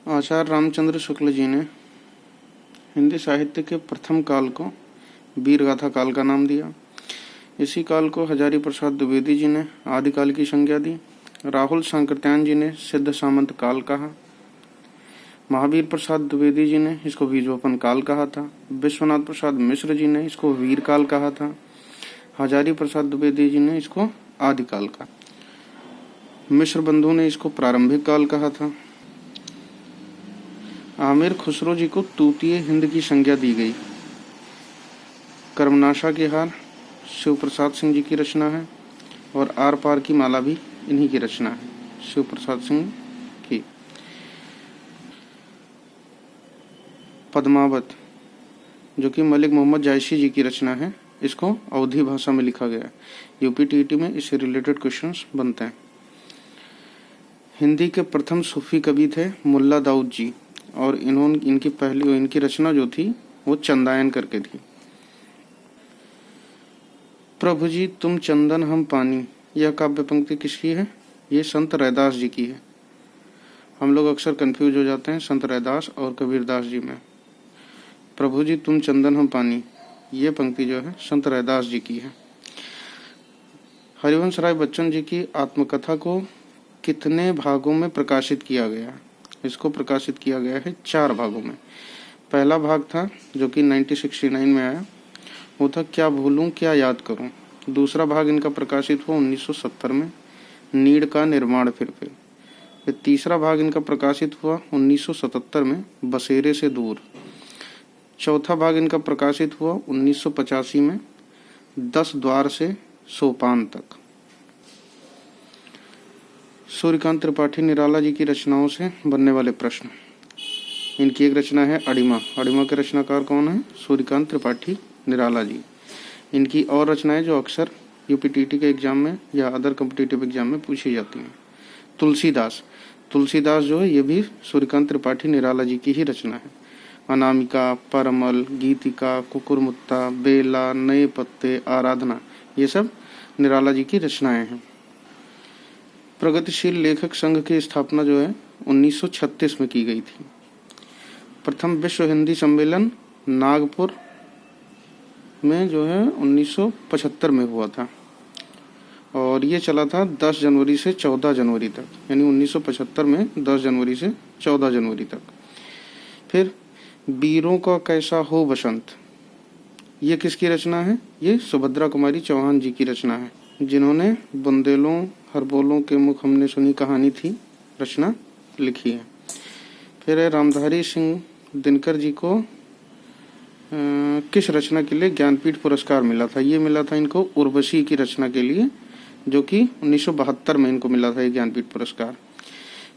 आचार्य रामचंद्र शुक्ल जी ने हिंदी साहित्य के प्रथम काल को वीरगाथा काल का नाम दिया। इसी काल को हजारी प्रसाद द्विवेदी जी ने आदिकाल की संज्ञा दी। राहुल सांकृत्यायन जी ने सिद्ध सामंत काल कहा। महावीर प्रसाद द्विवेदी जी ने इसको बीजोपन काल कहा था। विश्वनाथ प्रसाद मिश्र जी ने इसको वीर काल कहा था। हजारी प्रसाद द्विवेदी जी ने इसको आदिकाल कहा। मिश्र बंधु ने इसको प्रारंभिक काल कहा था। आमिर खुसरो जी को तूतीय हिंद की संज्ञा दी गई। कर्मनाशा की हार शिव प्रसाद सिंह जी की रचना है और आर पार की माला भी इन्हीं की रचना है, शिव प्रसाद सिंह की। पद्मावत जो कि मलिक मोहम्मद जायसी जी की रचना है, इसको अवधी भाषा में लिखा गया है। यूपीटीईटी में इससे रिलेटेड क्वेश्चंस बनते हैं। हिंदी के प्रथम सूफी कवि थे मुल्ला दाऊद जी और इनकी रचना जो थी वो चंदायन करके थी। प्रभु जी तुम चंदन हम पानी, यह काव्य पंक्ति किसकी है? ये संत रैदास जी की है। हम लोग अक्सर कंफ्यूज हो जाते हैं संत रैदास और कबीरदास जी में। प्रभु जी तुम चंदन हम पानी, ये पंक्ति जो है संत रैदास जी की है। हरिवंश राय बच्चन जी की आत्मकथा को कितने भागों में प्रकाशित किया गया? इसको प्रकाशित किया गया है 4 भागों में। पहला भाग था जो कि 1969 में आया, वो था क्या भूलूं क्या याद करूं। दूसरा भाग इनका प्रकाशित हुआ 1970 में, नीड़ का निर्माण फिर। तीसरा भाग इनका प्रकाशित हुआ 1977 में, बसेरे से दूर। चौथा भाग इनका प्रकाशित हुआ 1985 में, 10 द्वार से सोपान तक। सूर्यकांत त्रिपाठी निराला जी की रचनाओं से बनने वाले प्रश्न। इनकी एक रचना है अड़िमा। अड़िमा के रचनाकार कौन है? सूर्यकांत त्रिपाठी निराला जी। इनकी और रचनाएं जो अक्सर यूपीटीटी के एग्जाम में या अदर कॉम्पिटिटिव एग्जाम में पूछी जाती हैं। तुलसीदास। तुलसीदास जो है ये भी सूर्यकांत त्रिपाठी निराला जी की ही रचना है। अनामिका, परमल, गीतिका, कुकुरमुत्ता, बेला, नए पत्ते, आराधना, ये सब निराला जी की रचनाएं हैं। प्रगतिशील लेखक संघ की स्थापना जो है 1936 में की गई थी। प्रथम विश्व हिंदी सम्मेलन नागपुर में जो है 1975 में हुआ था और ये चला था 10 जनवरी से 14 जनवरी तक, यानी 1975 में 10 जनवरी से 14 जनवरी तक। फिर वीरों का कैसा हो बसंत, ये किसकी रचना है? ये सुभद्रा कुमारी चौहान जी की रचना है, जिन्होंने बुंदेलों हरबोलों के मुख हमने सुनी कहानी थी रचना लिखी है। फिर रामधारी सिंह दिनकर जी को किस रचना के लिए ज्ञानपीठ पुरस्कार मिला था? ये मिला था इनको उर्वशी की रचना के लिए, जो कि 1972 में इनको मिला था ये ज्ञानपीठ पुरस्कार।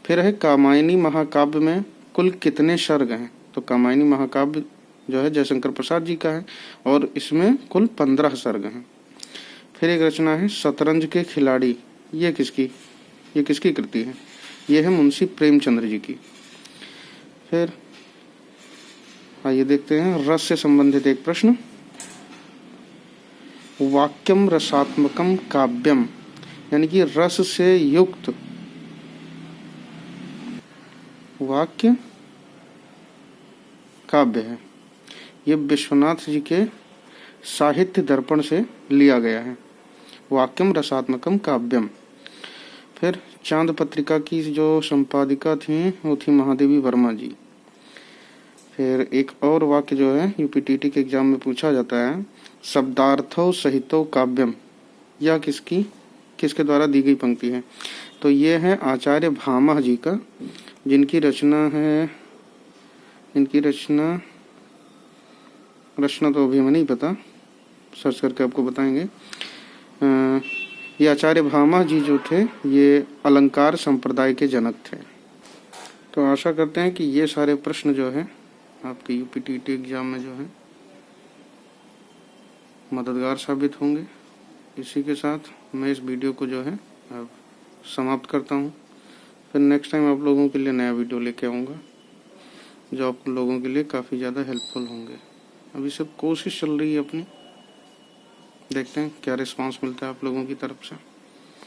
फिर है कामायनी महाकाव्य में कुल कितने सर्ग हैं? तो कामायनी महाकाव्य जो है जयशंकर प्रसाद जी का है और इसमें कुल 15 सर्ग हैं। फिर एक रचना है शतरंज के खिलाड़ी, ये किसकी कृति है? ये है मुंशी प्रेमचंद्र जी की। फिर आइए देखते हैं रस से संबंधित एक प्रश्न। वाक्यम रसात्मकम काव्यम, यानी कि रस से युक्त वाक्य काव्य है। ये विश्वनाथ जी के साहित्य दर्पण से लिया गया है। वाक्यम रसात्मकम काव्यम। फिर चांद पत्रिका की जो संपादिका थी वो थी महादेवी वर्मा जी। फिर एक और वाक्य जो है यूपीटीटी के एग्जाम में पूछा जाता है, शब्दार्थो सहितो काव्यम, यह किसके द्वारा दी गई पंक्ति है? तो ये है आचार्य भामह जी का, जिनकी रचना है, इनकी रचना तो अभी हमें नहीं पता, सर्च करके आपको बताएंगे। ये आचार्य भामह जी जो थे ये अलंकार संप्रदाय के जनक थे। तो आशा करते हैं कि ये सारे प्रश्न जो है आपके यूपीटीटी एग्जाम में जो है मददगार साबित होंगे। इसी के साथ मैं इस वीडियो को जो है अब समाप्त करता हूँ। फिर नेक्स्ट टाइम आप लोगों के लिए नया वीडियो लेके आऊँगा जो आप लोगों के लिए काफ़ी ज़्यादा हेल्पफुल होंगे। अभी सब कोशिश चल रही है अपनी, देखते हैं क्या रिस्पांस मिलता है आप लोगों की तरफ से।